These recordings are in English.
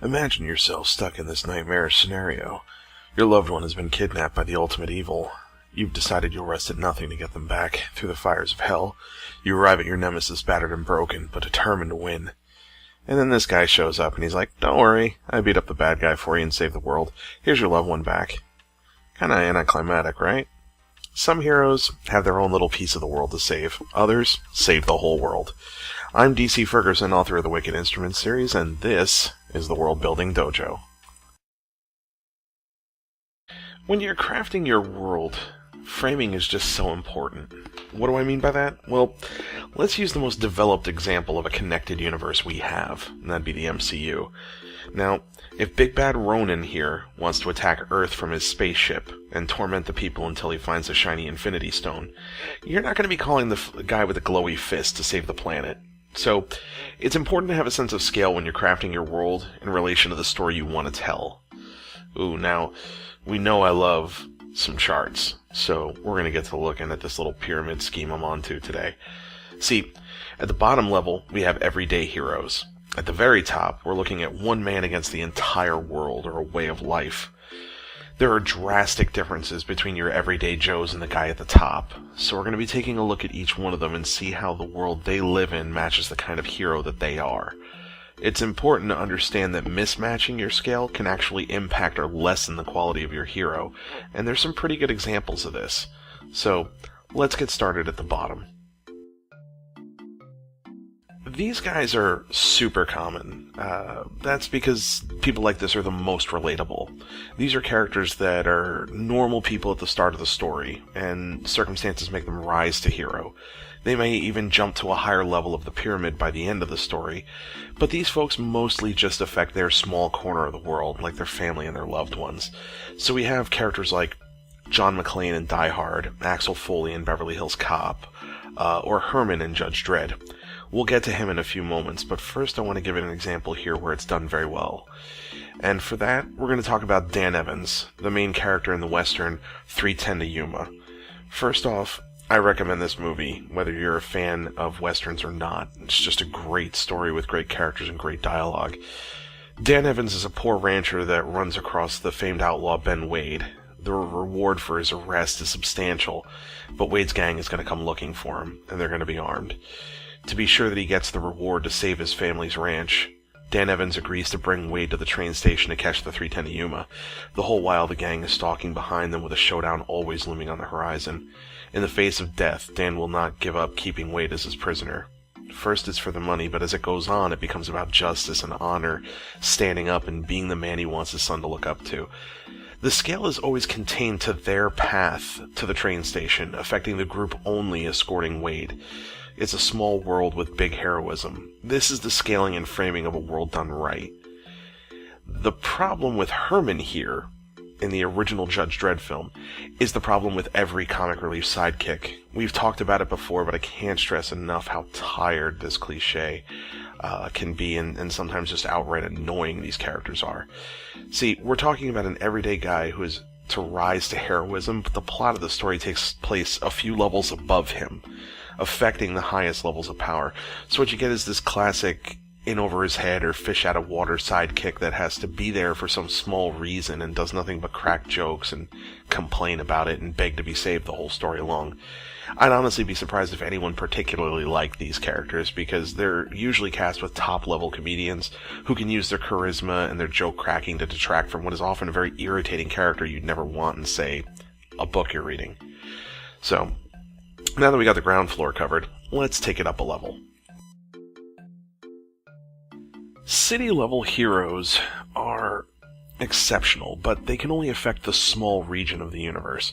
Imagine yourself stuck in this nightmarish scenario. Your loved one has been kidnapped by the ultimate evil. You've decided you'll rest at nothing to get them back through the fires of hell. You arrive at your nemesis battered and broken, but determined to win. And then this guy shows up and he's like, "Don't worry, I beat up the bad guy for you and saved the world. Here's your loved one back." Kinda anticlimactic, right? Some heroes have their own little piece of the world to save. Others save the whole world. I'm DC Ferguson, author of the Wicked Instruments series, and this is the Worldbuilding Dojo. When you're crafting your world, framing is just so important. What do I mean by that? Well, let's use the most developed example of a connected universe we have, and that'd be the MCU. Now, if Big Bad Ronan here wants to attack Earth from his spaceship and torment the people until he finds the shiny Infinity Stone, you're not going to be calling the guy with the glowy fist to save the planet. So, it's important to have a sense of scale when you're crafting your world in relation to the story you want to tell. Ooh, now, we know I love some charts, so we're going to get to looking at this little pyramid scheme I'm onto today. See, at the bottom level, we have everyday heroes. At the very top, we're looking at one man against the entire world, or a way of life. There are drastic differences between your everyday Joes and the guy at the top, so we're going to be taking a look at each one of them and see how the world they live in matches the kind of hero that they are. It's important to understand that mismatching your scale can actually impact or lessen the quality of your hero, and there's some pretty good examples of this. So, let's get started at the bottom. These guys are super common. That's because people like this are the most relatable. These are characters that are normal people at the start of the story, and circumstances make them rise to hero. They may even jump to a higher level of the pyramid by the end of the story, but these folks mostly just affect their small corner of the world, like their family and their loved ones. So we have characters like John McClain in Die Hard, Axel Foley in Beverly Hills Cop, or Herman in Judge Dredd. We'll get to him in a few moments, but first I want to give an example here where it's done very well. And for that, we're going to talk about Dan Evans, the main character in the western 3:10 to Yuma. First off, I recommend this movie, whether you're a fan of westerns or not. It's just a great story with great characters and great dialogue. Dan Evans is a poor rancher that runs across the famed outlaw Ben Wade. The reward for his arrest is substantial, but Wade's gang is going to come looking for him, and they're going to be armed. To be sure that he gets the reward to save his family's ranch, Dan Evans agrees to bring Wade to the train station to catch the 3:10 to Yuma. The whole while the gang is stalking behind them with a showdown always looming on the horizon. In the face of death, Dan will not give up keeping Wade as his prisoner. First it's for the money, but as it goes on, it becomes about justice and honor, standing up and being the man he wants his son to look up to. The scale is always contained to their path to the train station, affecting the group only escorting Wade. It's a small world with big heroism. This is the scaling and framing of a world done right. The problem with Herman here, in the original Judge Dredd film, is the problem with every comic relief sidekick. We've talked about it before, but I can't stress enough how tired this cliche can be, and sometimes just outright annoying these characters are. See, we're talking about an everyday guy who is to rise to heroism, but the plot of the story takes place a few levels above him, affecting the highest levels of power. So what you get is this classic in over his head or fish out of water sidekick that has to be there for some small reason and does nothing but crack jokes and complain about it and beg to be saved the whole story long. I'd honestly be surprised if anyone particularly liked these characters, because they're usually cast with top-level comedians who can use their charisma and their joke-cracking to detract from what is often a very irritating character you'd never want in, say, a book you're reading. So, now that we got the ground floor covered, let's take it up a level. City-level heroes are exceptional, but they can only affect the small region of the universe.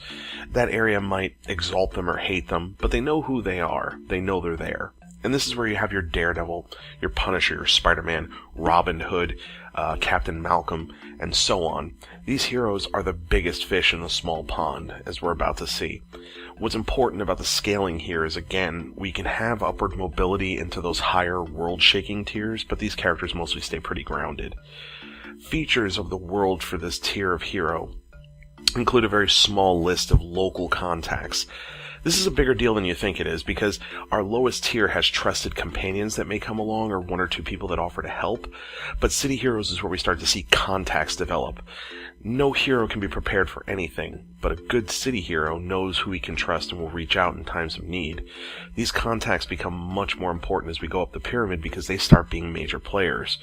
That area might exalt them or hate them, but they know who they are. They know they're there. And this is where you have your Daredevil, your Punisher, your Spider-Man, Robin Hood, Captain Malcolm, and so on. These heroes are the biggest fish in the small pond, as we're about to see. What's important about the scaling here is, again, we can have upward mobility into those higher world-shaking tiers, but these characters mostly stay pretty grounded. Features of the world for this tier of hero include a very small list of local contacts. This is a bigger deal than you think it is, because our lowest tier has trusted companions that may come along, or one or two people that offer to help, but City Heroes is where we start to see contacts develop. No hero can be prepared for anything, but a good city hero knows who he can trust and will reach out in times of need. These contacts become much more important as we go up the pyramid because they start being major players.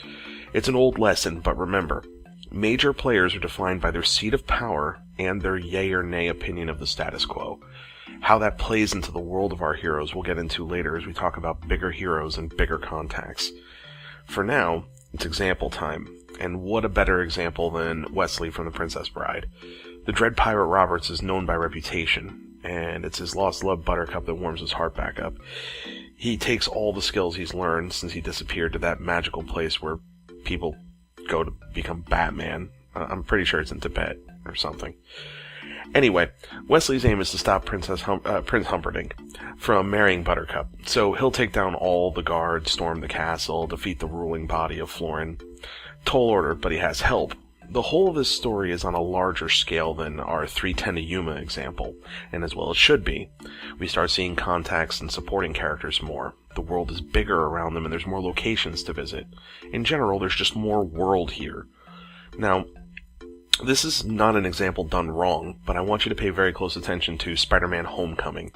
It's an old lesson, but remember, major players are defined by their seat of power and their yay or nay opinion of the status quo. How that plays into the world of our heroes we'll get into later as we talk about bigger heroes and bigger contacts. For now, it's example time, and what a better example than Wesley from The Princess Bride. The Dread Pirate Roberts is known by reputation, and it's his lost love Buttercup that warms his heart back up. He takes all the skills he's learned since he disappeared to that magical place where people go to become Batman. I'm pretty sure it's in Tibet or something. Anyway, Wesley's aim is to stop Prince Humperdinck from marrying Buttercup, so he'll take down all the guards, storm the castle, defeat the ruling body of Florin. Tall order, but he has help. The whole of this story is on a larger scale than our 310 to Yuma example, and as well it should be. We start seeing contacts and supporting characters more. The world is bigger around them and there's more locations to visit. In general, there's just more world here. Now, this is not an example done wrong, but I want you to pay very close attention to Spider-Man Homecoming.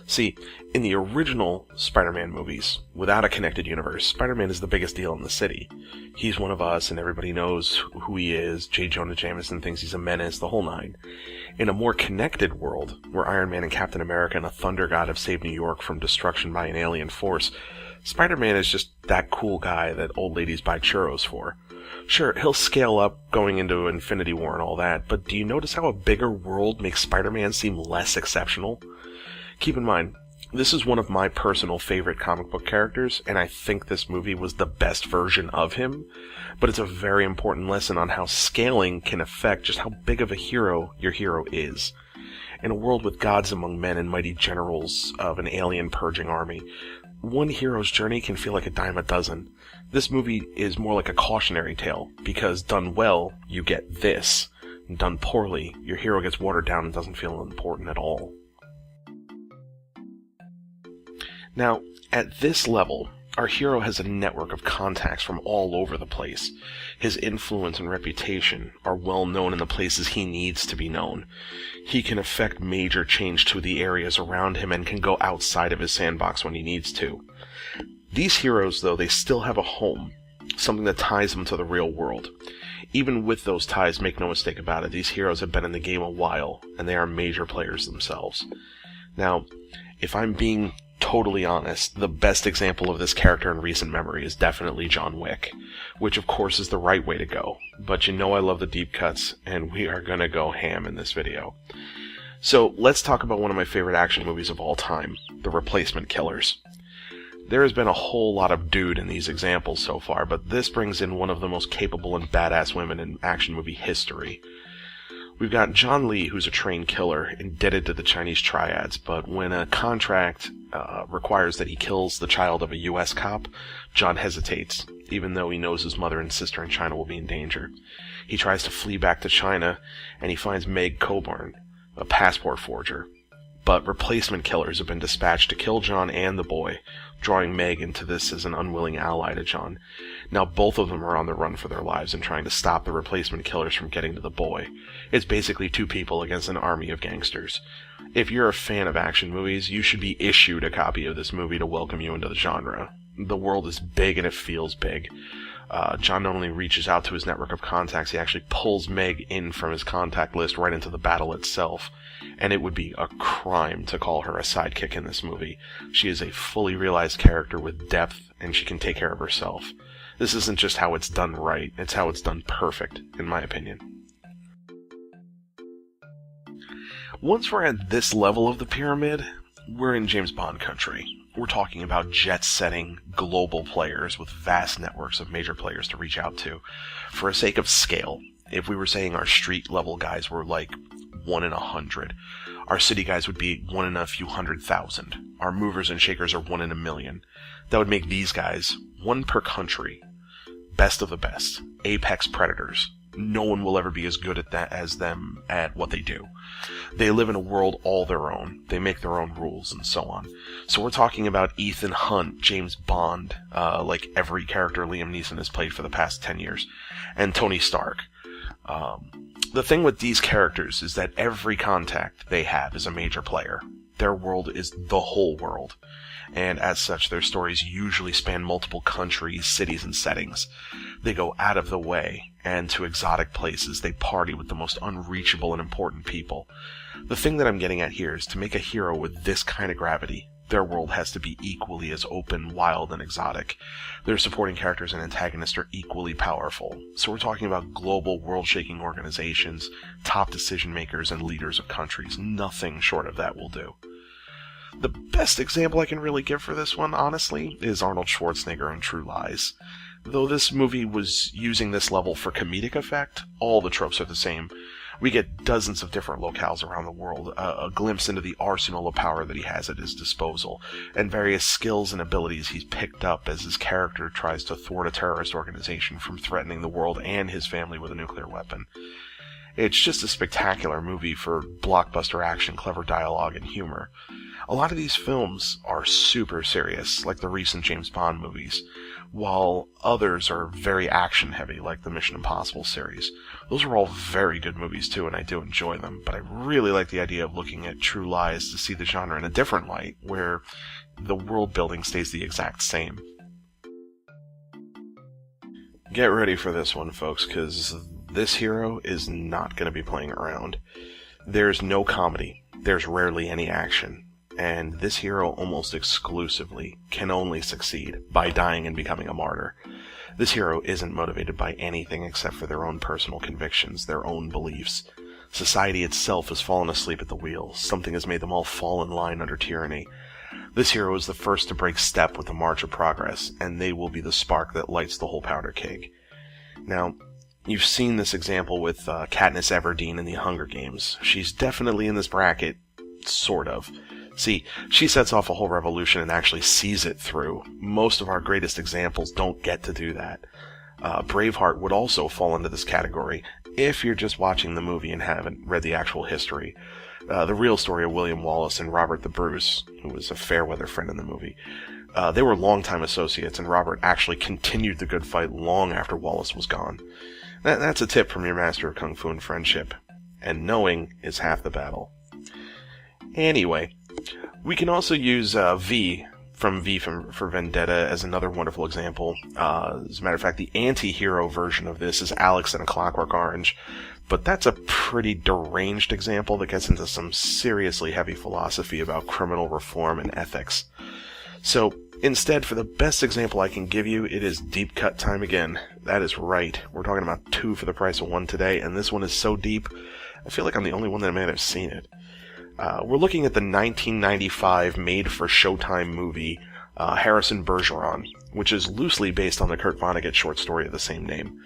See, in the original Spider-Man movies, without a connected universe, Spider-Man is the biggest deal in the city. He's one of us, and everybody knows who he is. J. Jonah Jameson thinks he's a menace, the whole nine. In a more connected world, where Iron Man and Captain America and a Thunder God have saved New York from destruction by an alien force, Spider-Man is just that cool guy that old ladies buy churros for. Sure, he'll scale up going into Infinity War and all that, but do you notice how a bigger world makes Spider-Man seem less exceptional? Keep in mind, this is one of my personal favorite comic book characters, and I think this movie was the best version of him, but it's a very important lesson on how scaling can affect just how big of a hero your hero is. In a world with gods among men and mighty generals of an alien purging army, one hero's journey can feel like a dime a dozen. This movie is more like a cautionary tale, because done well, you get this. Done poorly, your hero gets watered down and doesn't feel important at all. Now, at this level, our hero has a network of contacts from all over the place. His influence and reputation are well known in the places he needs to be known. He can effect major change to the areas around him and can go outside of his sandbox when he needs to. These heroes, though, they still have a home, something that ties them to the real world. Even with those ties, make no mistake about it, these heroes have been in the game a while, and they are major players themselves. Now, if I'm being totally honest, the best example of this character in recent memory is definitely John Wick, which of course is the right way to go, but you know I love the deep cuts, and we are gonna go ham in this video. So let's talk about one of my favorite action movies of all time, The Replacement Killers. There has been a whole lot of dude in these examples so far, but this brings in one of the most capable and badass women in action movie history. We've got John Lee, who's a trained killer, indebted to the Chinese triads, but when a contract requires that he kills the child of a U.S. cop, John hesitates, even though he knows his mother and sister in China will be in danger. He tries to flee back to China, and he finds Meg Coburn, a passport forger. But replacement killers have been dispatched to kill John and the boy, drawing Meg into this as an unwilling ally to John. Now both of them are on the run for their lives and trying to stop the replacement killers from getting to the boy. It's basically two people against an army of gangsters. If you're a fan of action movies, you should be issued a copy of this movie to welcome you into the genre. The world is big and it feels big. John not only reaches out to his network of contacts, he actually pulls Meg in from his contact list right into the battle itself. And it would be a crime to call her a sidekick in this movie. She is a fully realized character with depth, and she can take care of herself. This isn't just how it's done right, it's how it's done perfect, in my opinion. Once we're at this level of the pyramid, we're in James Bond country. We're talking about jet-setting, global players with vast networks of major players to reach out to. For a sake of scale, if we were saying our street-level guys were like 1 in 100, our city guys would be 1 in a few 100,000. Our movers and shakers are 1 in a million. That would make these guys 1 per country. Best of the best. Apex predators. no one will ever be as good at that as them at what they do. They live in a world all their own. They make their own rules and so on. So we're talking about Ethan Hunt, James Bond, like every character Liam Neeson has played for the past 10 years, and Tony Stark. The thing with these characters is that every contact they have is a major player. Their world is the whole world, and as such, their stories usually span multiple countries, cities, and settings. They go out of the way, and to exotic places. They party with the most unreachable and important people. The thing that I'm getting at here is to make a hero with this kind of gravity, their world has to be equally as open, wild, and exotic. Their supporting characters and antagonists are equally powerful. So we're talking about global, world-shaking organizations, top decision-makers, and leaders of countries. Nothing short of that will do. The best example I can really give for this one, honestly, is Arnold Schwarzenegger in True Lies. Though this movie was using this level for comedic effect, all the tropes are the same. We get dozens of different locales around the world, a glimpse into the arsenal of power that he has at his disposal, and various skills and abilities he's picked up as his character tries to thwart a terrorist organization from threatening the world and his family with a nuclear weapon. It's just a spectacular movie for blockbuster action, clever dialogue, and humor. A lot of these films are super serious, like the recent James Bond movies, while others are very action-heavy, like the Mission Impossible series. Those are all very good movies too, and I do enjoy them, but I really like the idea of looking at True Lies to see the genre in a different light, where the world building stays the exact same. Get ready for this one, folks, because this hero is not going to be playing around. There's no comedy, there's rarely any action, and this hero almost exclusively can only succeed by dying and becoming a martyr. This hero isn't motivated by anything except for their own personal convictions, their own beliefs. Society itself has fallen asleep at the wheel. Something has made them all fall in line under tyranny. This hero is the first to break step with the march of progress, and they will be the spark that lights the whole powder keg. Now, you've seen this example with Katniss Everdeen in the Hunger Games. She's definitely in this bracket, sort of. See, she sets off a whole revolution and actually sees it through. Most of our greatest examples don't get to do that. Braveheart would also fall into this category, if you're just watching the movie and haven't read the actual history. The real story of William Wallace and Robert the Bruce, who was a fair-weather friend in the movie. They were longtime associates, and Robert actually continued the good fight long after Wallace was gone. That's a tip from your master of Kung Fu and friendship. And knowing is half the battle. Anyway, we can also use V for Vendetta as another wonderful example. As a matter of fact, the anti-hero version of this is Alex in A Clockwork Orange, but that's a pretty deranged example that gets into some seriously heavy philosophy about criminal reform and ethics. So, instead, for the best example I can give you, it is deep cut time again. That is right. We're talking about 2 for the price of 1 today, and this one is so deep, I feel like I'm the only one that may have seen it. We're looking at the 1995 made-for-Showtime movie, Harrison Bergeron, which is loosely based on the Kurt Vonnegut short story of the same name.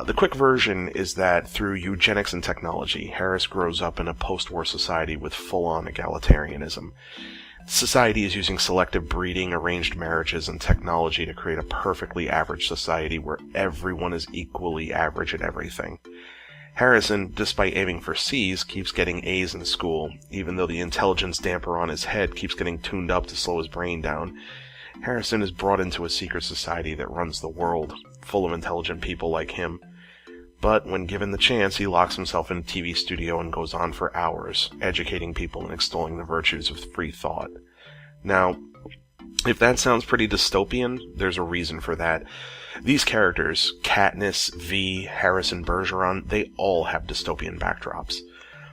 The quick version is that through eugenics and technology, Harris grows up in a post-war society with full-on egalitarianism. Society is using selective breeding, arranged marriages, and technology to create a perfectly average society where everyone is equally average at everything. Harrison, despite aiming for C's, keeps getting A's in school, even though the intelligence damper on his head keeps getting tuned up to slow his brain down. Harrison is brought into a secret society that runs the world, full of intelligent people like him. But when given the chance, he locks himself in a TV studio and goes on for hours, educating people and extolling the virtues of free thought. Now, if that sounds pretty dystopian, there's a reason for that. These characters, Katniss, V, Harrison Bergeron, they all have dystopian backdrops.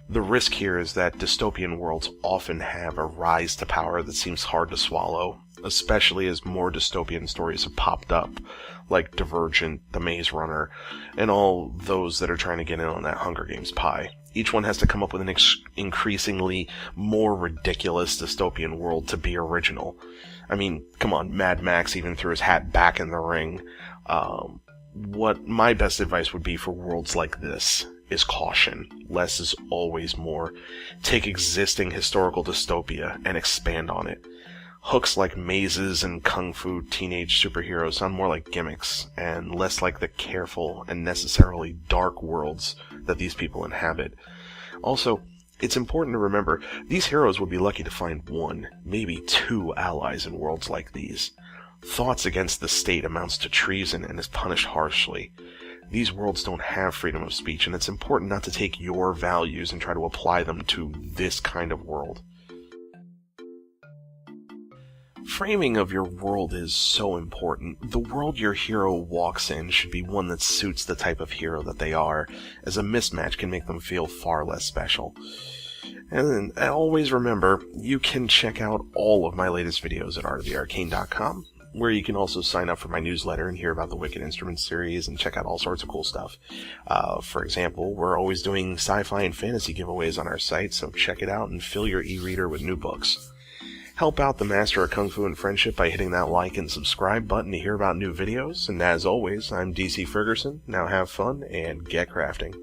The risk here is that dystopian worlds often have a rise to power that seems hard to swallow, especially as more dystopian stories have popped up, like Divergent, The Maze Runner, and all those that are trying to get in on that Hunger Games pie. Each one has to come up with an increasingly more ridiculous dystopian world to be original. I mean, come on, Mad Max even threw his hat back in the ring. What my best advice would be for worlds like this is caution. Less is always more. Take existing historical dystopia and expand on it. Hooks like mazes and kung fu teenage superheroes sound more like gimmicks, and less like the careful and necessarily dark worlds that these people inhabit. Also, it's important to remember, these heroes would be lucky to find one, maybe two allies in worlds like these. Thoughts against the state amounts to treason and is punished harshly. These worlds don't have freedom of speech, and it's important not to take your values and try to apply them to this kind of world. Framing of your world is so important. The world your hero walks in should be one that suits the type of hero that they are, as a mismatch can make them feel far less special. And always remember, you can check out all of my latest videos at artofthearcane.com, where you can also sign up for my newsletter and hear about the Wicked Instruments series and check out all sorts of cool stuff. For example, we're always doing sci-fi and fantasy giveaways on our site, so check it out and fill your e-reader with new books. Help out the Master of Kung Fu and Friendship by hitting that like and subscribe button to hear about new videos. And as always, I'm DC Ferguson. Now have fun and get crafting.